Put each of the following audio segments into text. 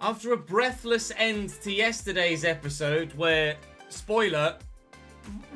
After a breathless end to yesterday's episode where, spoiler,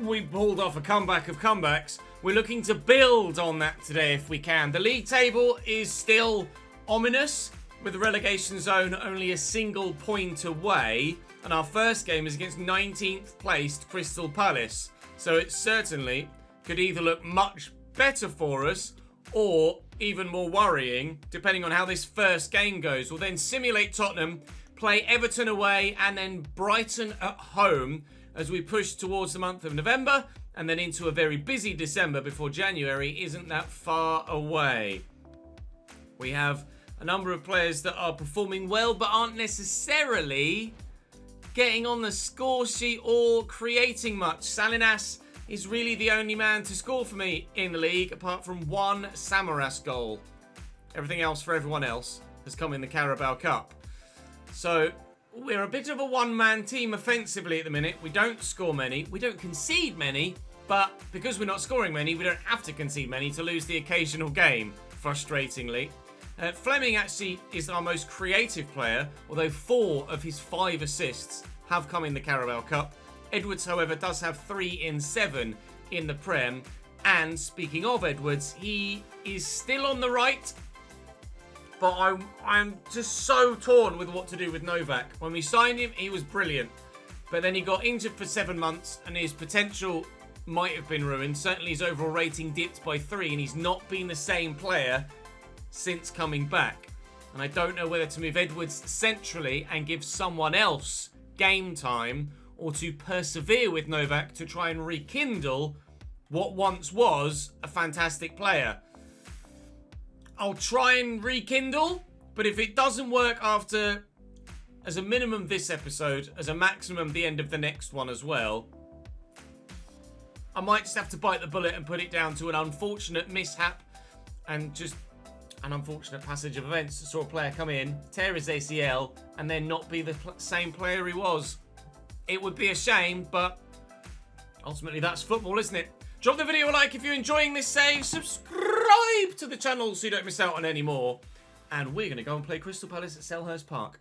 we pulled off a comeback of comebacks, we're looking to build on that today if we can. The league table is still ominous, with the relegation zone only a single point away, and our first game is against 19th placed Crystal Palace. So it certainly could either look much better for us or even more worrying, depending on how this first game goes. We'll then simulate Tottenham, play Everton away, and then Brighton at home as we push towards the month of November, and then into a very busy December before January isn't that far away. We have a number of players that are performing well, but aren't necessarily getting on the score sheet or creating much. Salinas is really the only man to score for me in the league, apart from one Samaras goal. Everything else for everyone else has come in the Carabao Cup. So we're a bit of a one-man team offensively at the minute. We don't score many, we don't concede many, but because we're not scoring many, we don't have to concede many to lose the occasional game, frustratingly. Fleming actually is our most creative player, although 4 of his 5 assists have come in the Carabao Cup. Edwards, however, does have 3 in 7 in the Prem. And speaking of Edwards, he is still on the right. But I'm just so torn with what to do with Novak. When we signed him, he was brilliant. But then he got injured for 7 months and his potential might have been ruined. Certainly his overall rating dipped by 3 and he's not been the same player since coming back. And I don't know whether to move Edwards centrally and give someone else game time, or to persevere with Novak to try and rekindle what once was a fantastic player. I'll try and rekindle, but if it doesn't work after, as a minimum this episode, as a maximum the end of the next one as well, I might just have to bite the bullet and put it down to an unfortunate mishap and just an unfortunate passage of events. Saw a player come in, tear his ACL, and then not be the same player he was. It would be a shame, but ultimately that's football, isn't it? Drop the video a like if you're enjoying this save. Subscribe to the channel so you don't miss out on any more. And we're going to go and play Crystal Palace at Selhurst Park.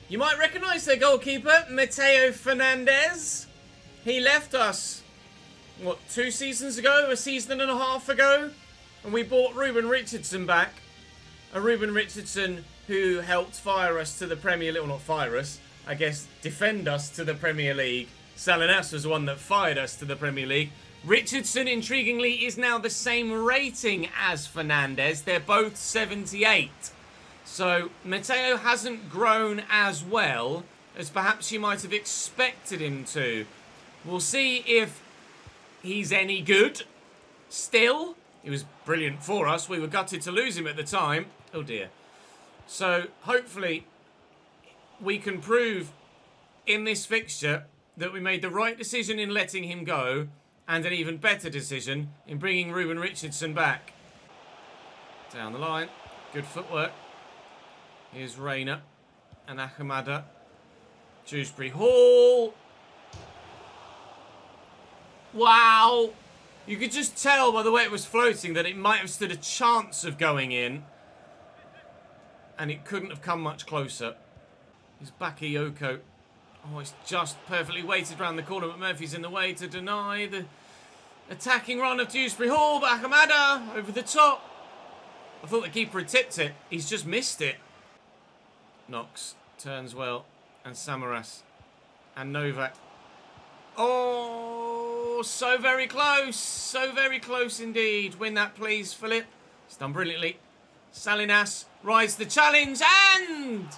You might recognise their goalkeeper, Mateo Fernandes. He left us, what, 2 seasons ago? A season and a half ago? And we bought Ruben Richardson back. A Ruben Richardson who helped fire us to the Premier League. Well, not fire us. I guess, defend us to the Premier League. Salinas was the one that fired us to the Premier League. Richardson, intriguingly, is now the same rating as Fernandes. They're both 78. So, Mateo hasn't grown as well as perhaps you might have expected him to. We'll see if he's any good. Still, he was brilliant for us. We were gutted to lose him at the time. Oh, dear. So, hopefully we can prove in this fixture that we made the right decision in letting him go and an even better decision in bringing Ruben Richardson back. Down the line. Good footwork. Here's Reina and Ahmada. Dewsbury Hall. Wow. You could just tell by the way it was floating that it might have stood a chance of going in. And it couldn't have come much closer. Here's Bakayoko. Oh, it's just perfectly weighted round the corner, but Murphy's in the way to deny the attacking run of Dewsbury Hall. But Ahmada over the top. I thought the keeper had tipped it. He's just missed it. Knox turns well. And Samaras. And Novak. Oh, so very close. So very close indeed. Win that, please, Philip. It's done brilliantly. Salinas rides the challenge and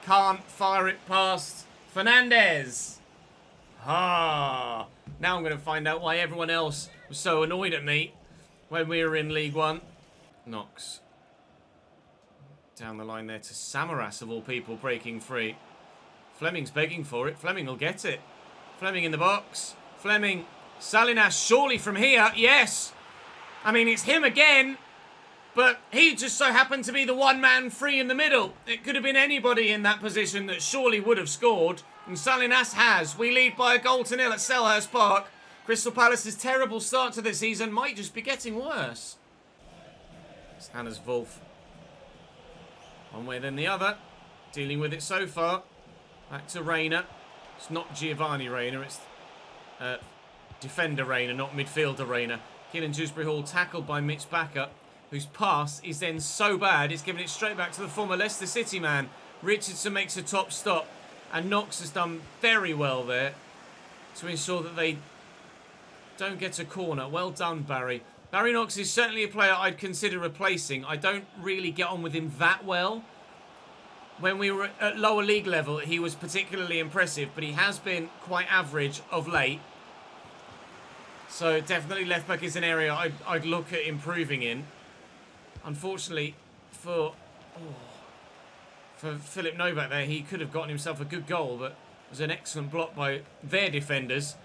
can't fire it past Fernandes. Ah. Now I'm going to find out why everyone else was so annoyed at me when we were in League One. Knox. Down the line there to Samaras, of all people, breaking free. Fleming's begging for it. Fleming will get it. Fleming in the box. Fleming. Salinas surely from here. Yes. I mean, it's him again. But he just so happened to be the one man free in the middle. It could have been anybody in that position that surely would have scored. And Salinas has. We lead by a goal to nil at Selhurst Park. Crystal Palace's terrible start to the season might just be getting worse. It's Hannes Wolf. One way then the other. dealing with it so far. Back to Reina. It's not Giovanni Reina, it's defender Reina, not midfielder Reina. Keelan Dewsbury Hall tackled by Mitch Bakker, whose pass is then so bad, he's giving it straight back to the former Leicester City man. Richardson makes a top stop, and Knox has done very well there to ensure that they don't get a corner. Well done, Barry. Barry Knox is certainly a player I'd consider replacing. I don't really get on with him that well. When we were at lower league level, he was particularly impressive, but he has been quite average of late. So definitely left back is an area I'd look at improving in. Unfortunately for Philip Novak there, he could have gotten himself a good goal, but it was an excellent block by their defenders.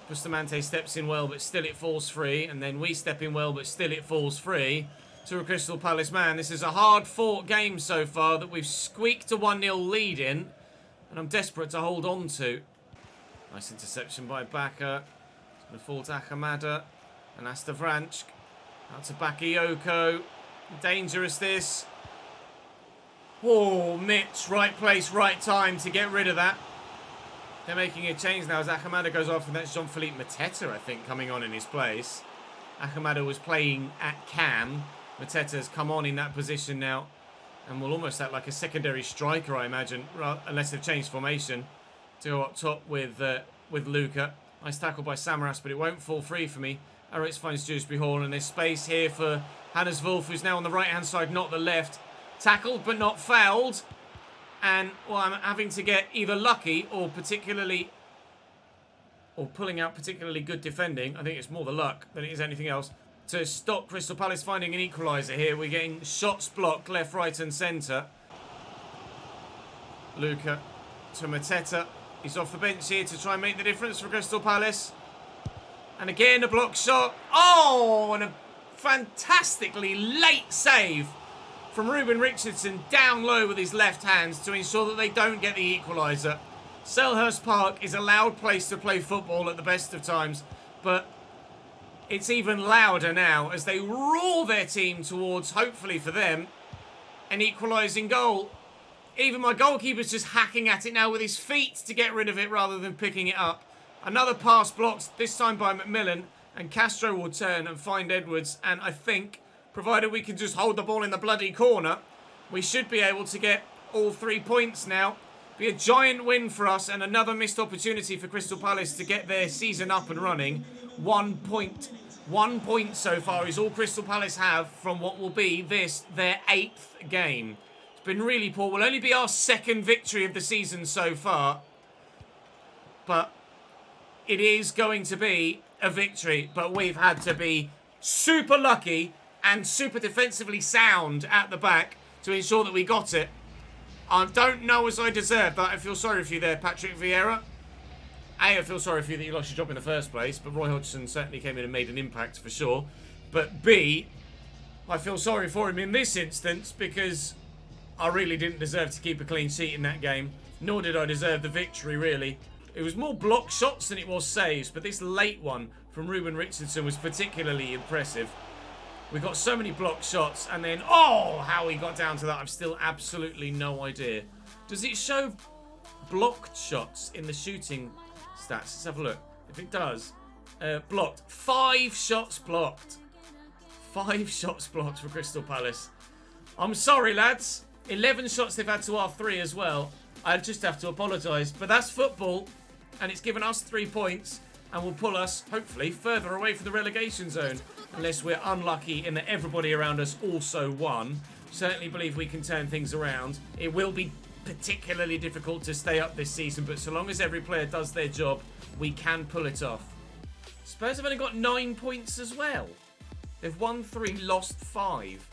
Bustamante steps in well, but still it falls free. And then we step in well, but still it falls free to a Crystal Palace man. This is a hard-fought game so far that we've squeaked a 1-0 lead in. And I'm desperate to hold on to. Nice interception by Bakker. It's going to fall to Akamada. And Astavranch. Out to Bakayoko. Dangerous this. Oh, Mitch. Right place, right time to get rid of that. They're making a change now as Akamada goes off, and that's Jean-Philippe Mateta, I think, coming on in his place. Akamada was playing at cam. Mateta's come on in that position now and will almost act like a secondary striker, I imagine, unless they've changed formation, to go up top with Luca. Nice tackle by Samaras, but it won't fall free for me. Aritz finds Dewsbury Hall, and there's space here for Hannes Wolf, who's now on the right-hand side, not the left. Tackled, but not fouled. And, well, I'm having to get either lucky or pulling out particularly good defending. I think it's more the luck than it is anything else to stop Crystal Palace finding an equaliser here. We're getting shots blocked left, right and centre. Luca to Mateta. He's off the bench here to try and make the difference for Crystal Palace. And again, a block shot. Oh, and a fantastically late save from Ruben Richardson down low with his left hands to ensure that they don't get the equaliser. Selhurst Park is a loud place to play football at the best of times, but it's even louder now as they roar their team towards, hopefully for them, an equalising goal. Even my goalkeeper's just hacking at it now with his feet to get rid of it rather than picking it up. Another pass blocked, this time by McMillan, and Castro will turn and find Edwards, and I think, provided we can just hold the ball in the bloody corner, we should be able to get all 3 points now. Be a giant win for us and another missed opportunity for Crystal Palace to get their season up and running. 1 point. 1 point so far is all Crystal Palace have from what will be their 8th game. It's been really poor. Will only be our 2nd victory of the season so far. But it is going to be a victory. But we've had to be super lucky and super defensively sound at the back to ensure that we got it. I don't know as I deserve that. I feel sorry for you there, Patrick Vieira. A, I feel sorry for you that you lost your job in the first place, but Roy Hodgson certainly came in and made an impact for sure. But B, I feel sorry for him in this instance because I really didn't deserve to keep a clean sheet in that game, nor did I deserve the victory, really. It was more block shots than it was saves, but this late one from Ruben Richardson was particularly impressive. We got so many block shots, and then, oh, how he got down to that, I've still absolutely no idea. Does it show blocked shots in the shooting stats? Let's have a look. If it does, blocked. 5 shots blocked. 5 shots blocked for Crystal Palace. I'm sorry, lads. 11 shots they've had to our 3 as well. I just have to apologise, but that's football, and it's given us 3 points, and will pull us, hopefully, further away from the relegation zone. Unless we're unlucky in that everybody around us also won. Certainly believe we can turn things around. It will be particularly difficult to stay up this season, but so long as every player does their job, we can pull it off. Spurs have only got 9 points as well. They've won 3, lost 5.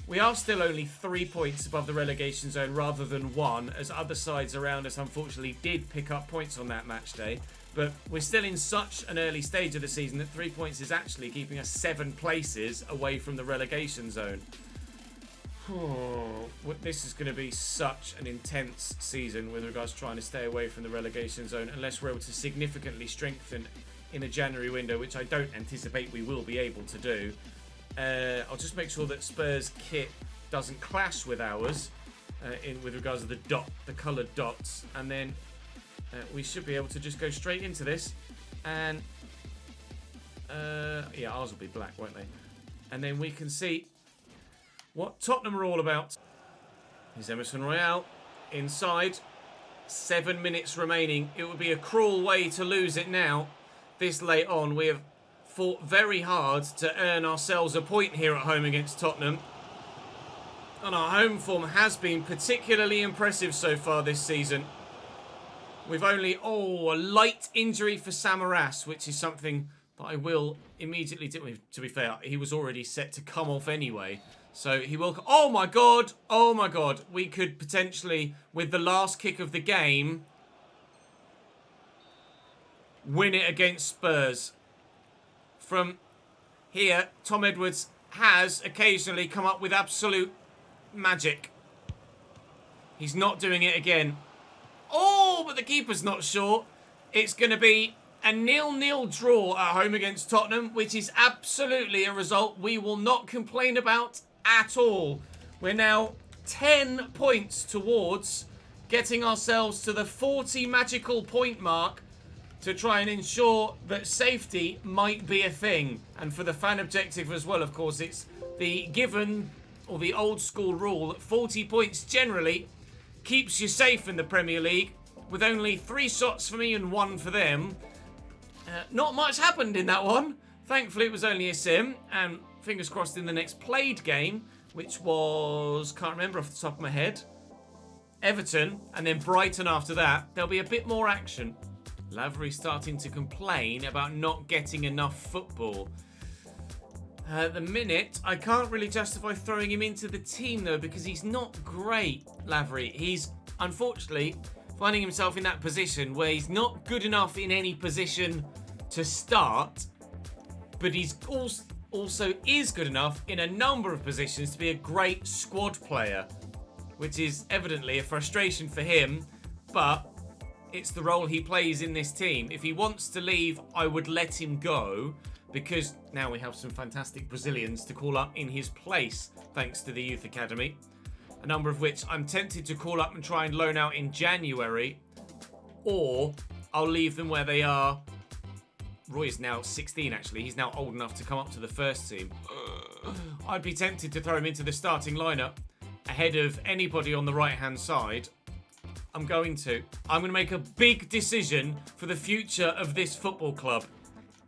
We are still only 3 points above the relegation zone rather than 1, as other sides around us unfortunately did pick up points on that match day. But we're still in such an early stage of the season that 3 points is actually keeping us 7 places away from the relegation zone. This is going to be such an intense season with regards to trying to stay away from the relegation zone unless we're able to significantly strengthen in a January window, which I don't anticipate we will be able to do. I'll just make sure that Spurs' kit doesn't clash with ours. with regards to the coloured dots. And then we should be able to just go straight into this. And yeah, ours will be black, won't they? And then we can see what Tottenham are all about. Here's Emerson Royale inside. 7 minutes remaining. It would be a cruel way to lose it now. This late on, we have fought very hard to earn ourselves a point here at home against Tottenham. And our home form has been particularly impressive so far this season. We've only, a light injury for Samaras, which is something that I will immediately do. To be fair, he was already set to come off anyway. So he will... Oh my God! Oh my God! We could potentially, with the last kick of the game, win it against Spurs. From here, Tom Edwards has occasionally come up with absolute magic. He's not doing it again. Oh, but the keeper's not sure. It's going to be a 0-0 draw at home against Tottenham, which is absolutely a result we will not complain about at all. We're now 10 points towards getting ourselves to the 40 magical point mark to try and ensure that safety might be a thing. And for the fan objective as well, of course, it's the given, or the old school rule, that 40 points generally keeps you safe in the Premier League, with only 3 shots for me and 1 for them. Not much happened in that one. Thankfully, it was only a sim, and fingers crossed in the next played game, which was, can't remember off the top of my head, Everton, and then Brighton after that, there'll be a bit more action. Lavery starting to complain about not getting enough football. At the minute, I can't really justify throwing him into the team, though, because he's not great, Lavery. He's, unfortunately, finding himself in that position where he's not good enough in any position to start, but he's also is good enough in a number of positions to be a great squad player, which is evidently a frustration for him, but it's the role he plays in this team. If he wants to leave, I would let him go, because now we have some fantastic Brazilians to call up in his place, thanks to the Youth Academy. A number of which I'm tempted to call up and try and loan out in January, or I'll leave them where they are. Roy's now 16, actually. He's now old enough to come up to the first team. I'd be tempted to throw him into the starting lineup ahead of anybody on the right-hand side. I'm going to make a big decision for the future of this football club.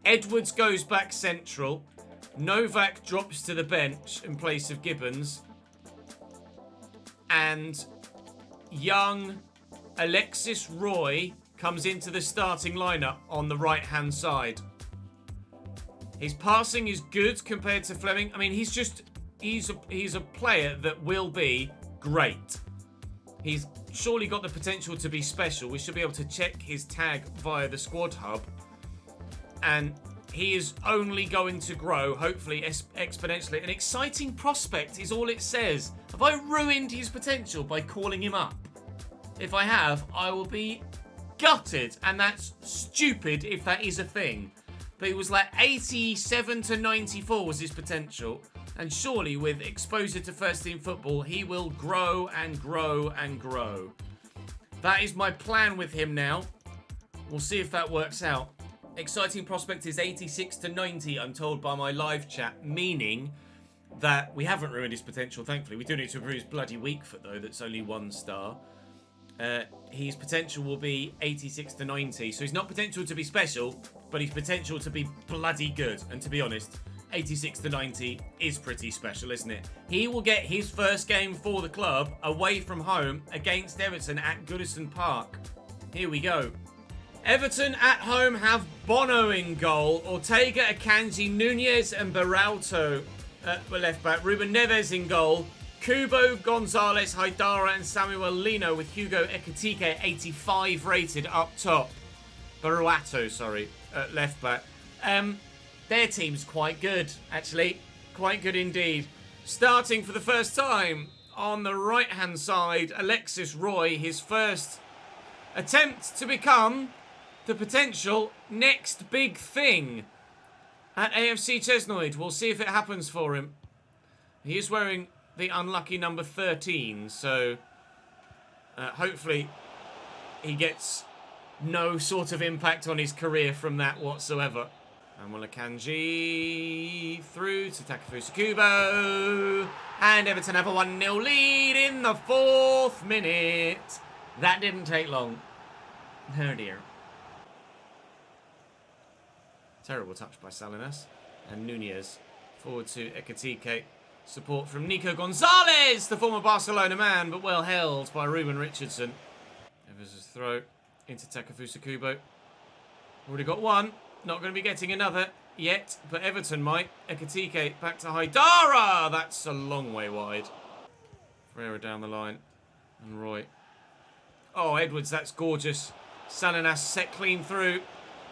Edwards goes back central. Novak drops to the bench in place of Gibbons. And young Alexis Roy comes into the starting lineup on the right-hand side. His passing is good compared to Fleming. I mean, he's a player that will be great. He's surely got the potential to be special. We should be able to check his tag via the squad hub. And he is only going to grow, hopefully exponentially. An exciting prospect is all it says. Have I ruined his potential by calling him up? If I have, I will be gutted. And that's stupid if that is a thing. But it was like 87 to 94 was his potential. And surely with exposure to first team football, he will grow and grow and grow. That is my plan with him now. We'll see if that works out. Exciting prospect is 86 to 90, I'm told by my live chat, meaning that we haven't ruined his potential, thankfully. We do need to improve his bloody weak foot, though, that's only 1 star. His potential will be 86 to 90, so he's not potential to be special, but his potential to be bloody good. And to be honest, 86 to 90 is pretty special, isn't it? He will get his first game for the club away from home against Everton at Goodison Park. Here we go. Everton at home have Bono in goal, Ortega, Akanji, Nunez and Beralto at left back, Ruben Neves in goal, Kubo, Gonzalez, Haidara and Samuel Lino with Hugo Ekitike 85 rated up top. Beralto, sorry, at left back. Their team's quite good, actually. Quite good indeed. Starting for the first time on the right-hand side, Alexis Roy, his first attempt to become the potential next big thing at AFC Chesnoid. We'll see if it happens for him. He is wearing the unlucky number 13, so Hopefully he gets no sort of impact on his career from that whatsoever. And Akanji through to Takefusa Kubo. And Everton have a 1-0 lead in the 4th minute. That didn't take long. Oh dear. Terrible touch by Salinas. And Nunez forward to Ekatike. Support from Nico Gonzalez, the former Barcelona man, but well held by Ruben Richardson. Evers' throw into Takefusa Kubo. Already got one. Not going to be getting another yet, but Everton might. Ekatike back to Haidara. That's a long way wide. Ferreira down the line. And Roy. Oh, Edwards, that's gorgeous. Salinas set clean through.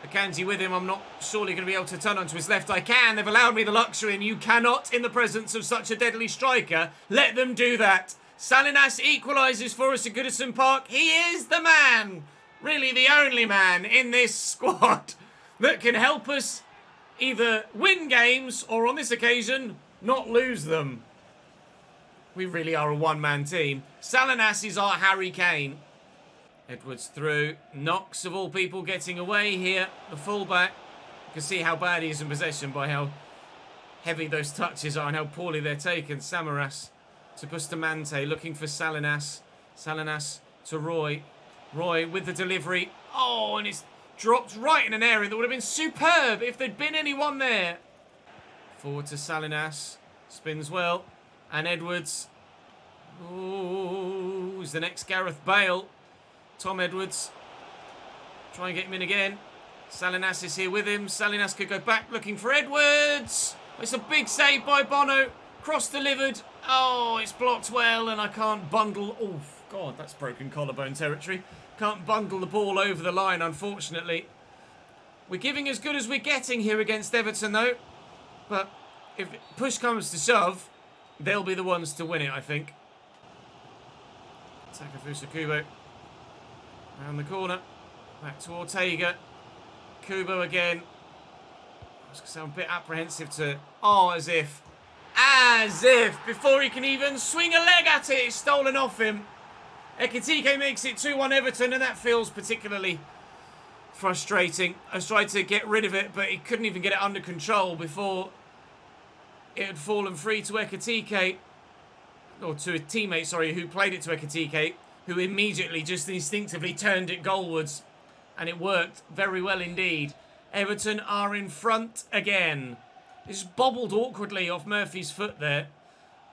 Akanji with him. I'm not surely going to be able to turn onto his left. I can. They've allowed me the luxury, and you cannot, in the presence of such a deadly striker, let them do that. Salinas equalises for us at Goodison Park. He is the man, really the only man in this squad that can help us either win games or, on this occasion, not lose them. We really are a one-man team. Salinas is our Harry Kane. Edwards through. Knox, of all people, getting away here. The fullback. You can see how bad he is in possession by how heavy those touches are and how poorly they're taken. Samaras to Bustamante, looking for Salinas. Salinas to Roy. Roy with the delivery. Oh, and it's dropped right in an area that would have been superb if there'd been anyone there. Forward to Salinas. Spins well. And Edwards. Ooh, who's the next Gareth Bale? Tom Edwards. Try and get him in again. Salinas is here with him. Salinas could go back looking for Edwards. It's a big save by Bono. Cross-delivered. Oh, it's blocked well, and I can't bundle... Oh, God, that's broken collarbone territory. Can't bundle the ball over the line, unfortunately. We're giving as good as we're getting here against Everton, though. But if push comes to shove, they'll be the ones to win it, I think. Takefusa Kubo. Around the corner. Back to Ortega. Kubo again. I was going to say I'm a bit apprehensive to... Oh, as if. Before he can even swing a leg at it, it's stolen off him. Ekatike makes it 2-1 Everton, and that feels particularly frustrating. I was trying to get rid of it, but he couldn't even get it under control before it had fallen free to Ekatike. Or to a teammate, sorry, who played it to Ekatike, who immediately just instinctively turned it goalwards. And it worked very well indeed. Everton are in front again. It's bobbled awkwardly off Murphy's foot there.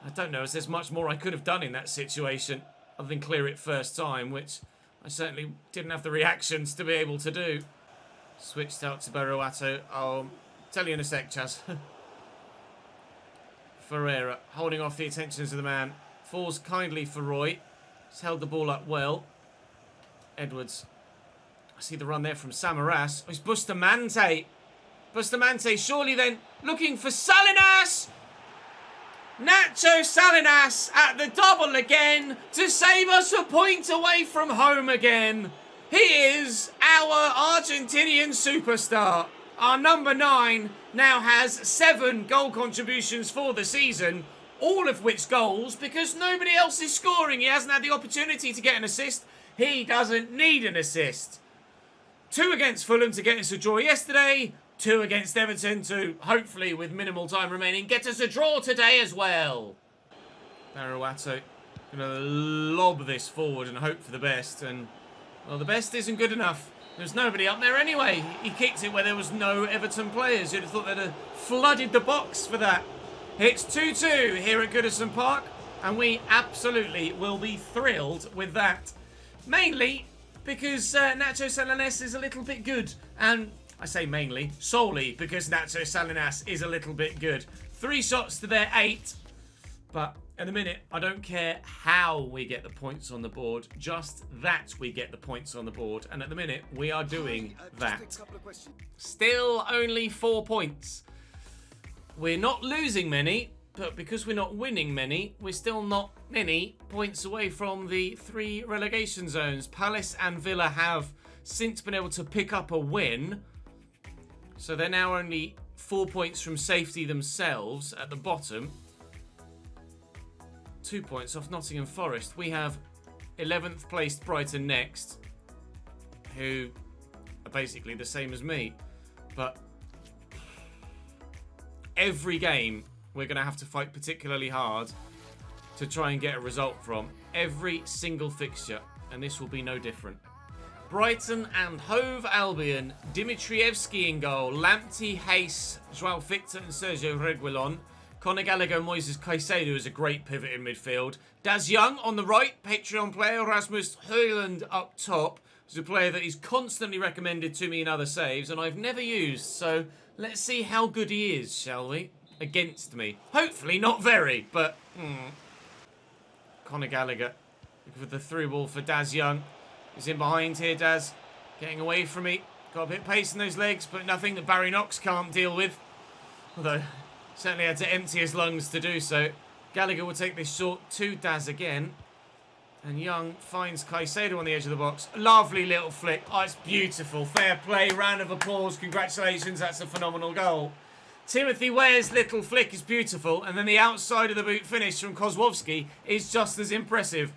I don't know if there's much more I could have done in that situation other than clear it first time, which I certainly didn't have the reactions to be able to do. Switched out to Beruato. I'll tell you in a sec, Chaz. Ferreira holding off the attentions of the man. Falls kindly for Roy. He's held the ball up well. Edwards. I see the run there from Samaras. Oh, it's Bustamante. Bustamante surely then looking for Salinas. Nacho Salinas at the double again to save us a point away from home again. He is our Argentinian superstar. Our number 9 now has 7 goal contributions for the season. All of which goals because nobody else is scoring. He hasn't had the opportunity to get an assist. He doesn't need an assist. 2 against Fulham to get us a draw yesterday. 2 against Everton to, hopefully, with minimal time remaining, get us a draw today as well. Beruato going to lob this forward and hope for the best. And, well, the best isn't good enough. There's nobody up there anyway. He kicked it where there was no Everton players. You'd have thought they'd have flooded the box for that. It's 2-2 here at Goodison Park, and we absolutely will be thrilled with that. Mainly because Nacho Salinas is a little bit good. And I say mainly, solely because Nacho Salinas is a little bit good. 3 shots to their 8. But in a minute, I don't care how we get the points on the board. Just that we get the points on the board. And at the minute, we are doing that. Still only 4 points. We're not losing many, but because we're not winning many, we're still not many points away from the 3 relegation zones. Palace and Villa have since been able to pick up a win. So they're now only 4 points from safety themselves at the bottom. 2 points off Nottingham Forest. We have 11th placed Brighton next, who are basically the same as me. But every game we're going to have to fight particularly hard to try and get a result from. Every single fixture, and this will be no different. Brighton and Hove Albion. Dimitrievski in goal. Lamptey, Hayes, Joao Victor and Sergio Reguilon. Conor Gallagher, Moises Caicedo is a great pivot in midfield. Daz Young on the right. Patreon player. Rasmus Højlund up top. He's a player that he's constantly recommended to me in other saves, and I've never used. So let's see how good he is, shall we? Against me. Hopefully not very, but... Conor Gallagher with the through ball for Daz Young. He's in behind here, Daz. Getting away from me. Got a bit of pace in those legs, but nothing that Barry Knox can't deal with. Although, certainly had to empty his lungs to do so. Gallagher will take this short to Daz again. And Young finds Caicedo on the edge of the box. Lovely little flick. Oh, it's beautiful. Fair play. Round of applause. Congratulations. That's a phenomenal goal. Timothy Weah's little flick is beautiful. And then the outside of the boot finish from Kozłowski is just as impressive.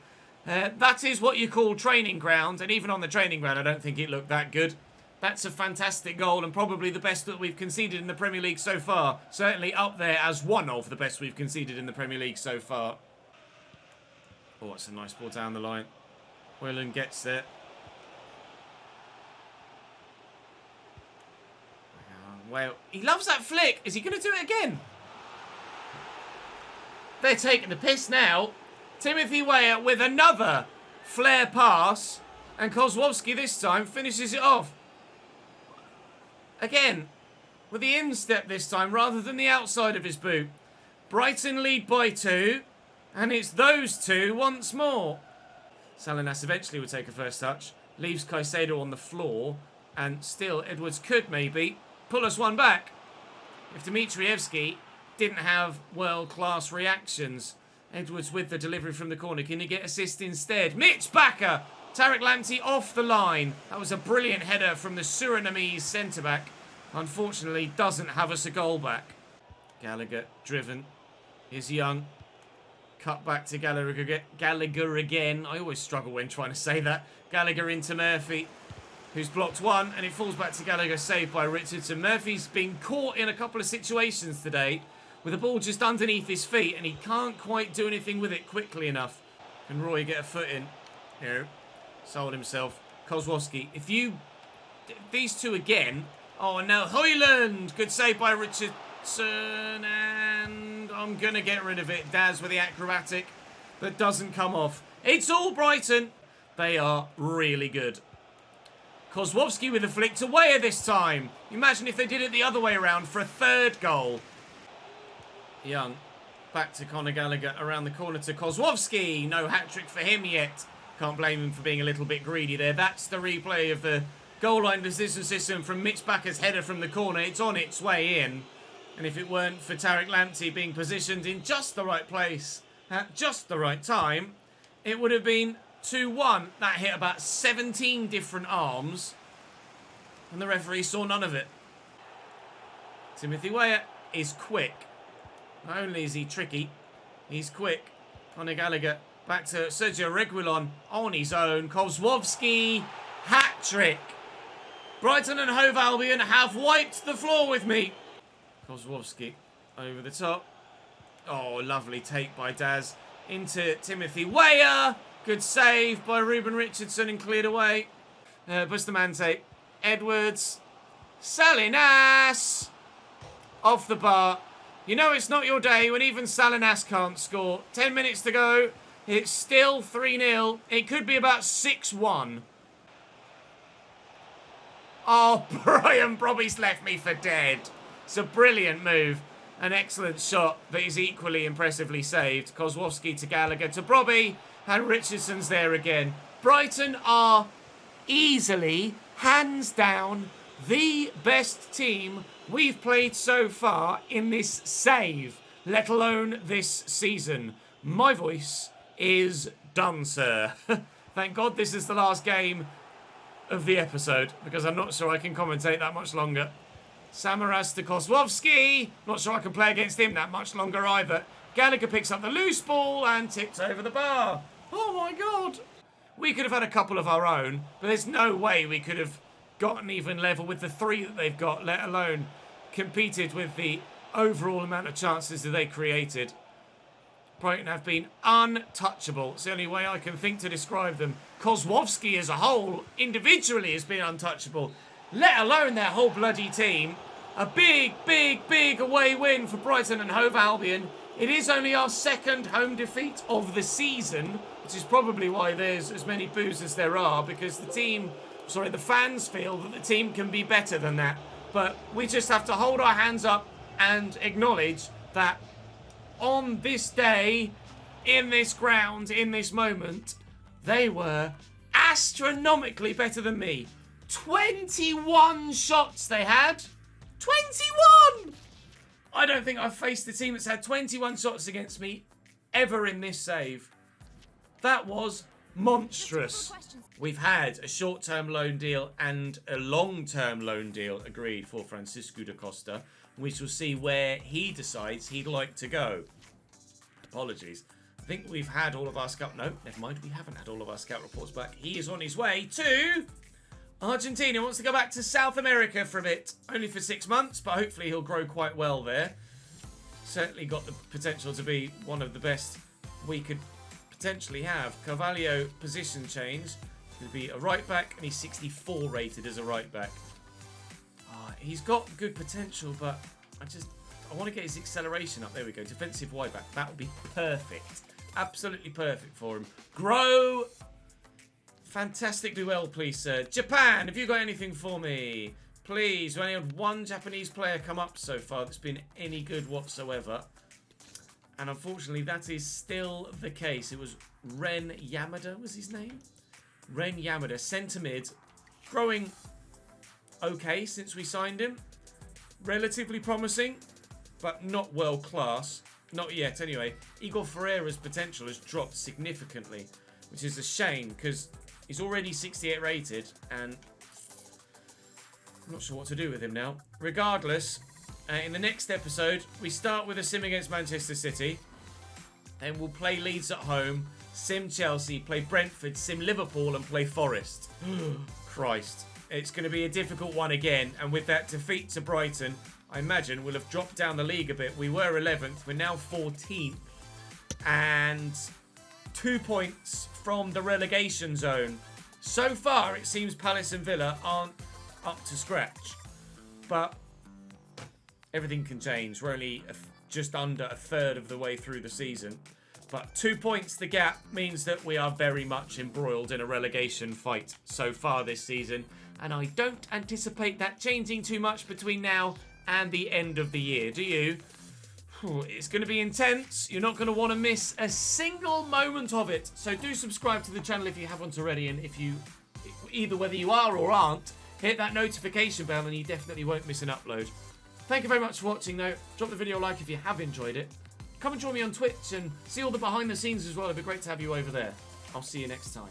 That is what you call training ground, and even on the training ground I don't think it looked that good. That's a fantastic goal and probably the best that we've conceded in the Premier League so far. Certainly up there as one of the best we've conceded in the Premier League so far. Oh, it's a nice ball down the line. Højlund gets there. Well, he loves that flick. Is he going to do it again? They're taking the piss now. Timothy Weah with another flare pass. And Kozłowski this time finishes it off. Again, with the instep this time rather than the outside of his boot. Brighton lead by 2. And it's those two once more. Salinas eventually will take a first touch. Leaves Caicedo on the floor. And still, Edwards could maybe pull us one back. If Dimitrievski didn't have world-class reactions. Edwards with the delivery from the corner. Can he get assist instead? Mitch Bakker! Tariq Lamptey off the line. That was a brilliant header from the Surinamese centre-back. Unfortunately, doesn't have us a goal back. Gallagher driven. Here's Young. Cut back to Gallagher again. I always struggle when trying to say that. Gallagher into Murphy, who's blocked one, and it falls back to Gallagher, saved by Richardson. Murphy's been caught in a couple of situations today with the ball just underneath his feet, and he can't quite do anything with it quickly enough. Can Roy get a foot in? No. Sold himself. Kozłowski. These two again. Oh, no. Højlund! Good save by Richardson, and I'm going to get rid of it. Daz with the acrobatic, but doesn't come off. It's all Brighton. They are really good. Kozłowski with a flick to Weah this time. Imagine if they did it the other way around for a third goal. Young. Back to Conor Gallagher. Around the corner to Kozłowski. No hat-trick for him yet. Can't blame him for being a little bit greedy there. That's the replay of the goal line decision system from Mitch Bakker's header from the corner. It's on its way in. And if it weren't for Tariq Lamptey being positioned in just the right place at just the right time, it would have been 2-1. That hit about 17 different arms. And the referee saw none of it. Timothy Weah is quick. Not only is he tricky, he's quick. Conor Gallagher back to Sergio Reguilon on his own. Kozłowski, hat-trick. Brighton and Hove Albion have wiped the floor with me. Kozłowski over the top. Oh, lovely take by Daz. Into Timothy Weah. Good save by Ruben Richardson and cleared away. Bustamante. Edwards. Salinas. Off the bar. You know it's not your day when even Salinas can't score. 10 minutes to go. It's still 3-0. It could be about 6-1. Oh, Brian Brobby's left me for dead. It's a brilliant move. An excellent shot that is equally impressively saved. Kozłowski to Gallagher to Brobby. And Richardson's there again. Brighton are easily, hands down, the best team we've played so far in this save, let alone this season. My voice is done, sir. Thank God this is the last game of the episode, because I'm not sure I can commentate that much longer. Samaras to Kozłowski. Not sure I can play against him that much longer either. Gallagher picks up the loose ball and tips over the bar. Oh my God. We could have had a couple of our own, but there's no way we could have gotten even level with the 3 that they've got, let alone competed with the overall amount of chances that they created. Brighton have been untouchable. It's the only way I can think to describe them. Kozłowski as a whole, individually, has been untouchable, let alone their whole bloody team. A big, big, big away win for Brighton and Hove Albion. It is only our 2nd home defeat of the season, which is probably why there's as many boos as there are, because the fans feel that the team can be better than that. But we just have to hold our hands up and acknowledge that on this day, in this ground, in this moment, they were astronomically better than me. 21 shots they had. 21! I don't think I've faced a team that's had 21 shots against me ever in this save. That was monstrous. We've had a short-term loan deal and a long-term loan deal agreed for Francisco da Costa. We shall see where he decides he'd like to go. Apologies. I think we've had all of our scout... No, never mind. We haven't had all of our scout reports back. He is on his way to Argentina. Wants to go back to South America for a bit. Only for 6 months, but hopefully he'll grow quite well there. Certainly got the potential to be one of the best we could potentially have. Carvalho position change. He'll be a right back, and he's 64 rated as a right back. He's got good potential, but I want to get his acceleration up. There we go. Defensive wide back. That would be perfect. Absolutely perfect for him. Grow fantastically well, please, sir. Japan, have you got anything for me? Please. We only had one Japanese player come up so far that's been any good whatsoever. And unfortunately, that is still the case. It was Ren Yamada, was his name? Ren Yamada, centre mid. Growing okay since we signed him. Relatively promising, but not world class. Not yet, anyway. Igor Ferreira's potential has dropped significantly, which is a shame because he's already 68 rated, and I'm not sure what to do with him now. Regardless, in the next episode, we start with a sim against Manchester City, then we'll play Leeds at home, sim Chelsea, play Brentford, sim Liverpool, and play Forest. Christ. It's going to be a difficult one again, and with that defeat to Brighton, I imagine we'll have dropped down the league a bit. We were 11th, we're now 14th, and 2 points from the relegation zone. So far, it seems Palace and Villa aren't up to scratch, but everything can change. We're only just under a third of the way through the season, but 2 points the gap means that we are very much embroiled in a relegation fight so far this season, and I don't anticipate that changing too much between now and the end of the year, do you? It's going to be intense. You're not going to want to miss a single moment of it. So do subscribe to the channel if you haven't already, and if you, either whether you are or aren't, hit that notification bell and you definitely won't miss an upload. Thank you very much for watching though. Drop the video a like if you have enjoyed it. Come and join me on Twitch and see all the behind the scenes as well. It'd be great to have you over there. I'll see you next time.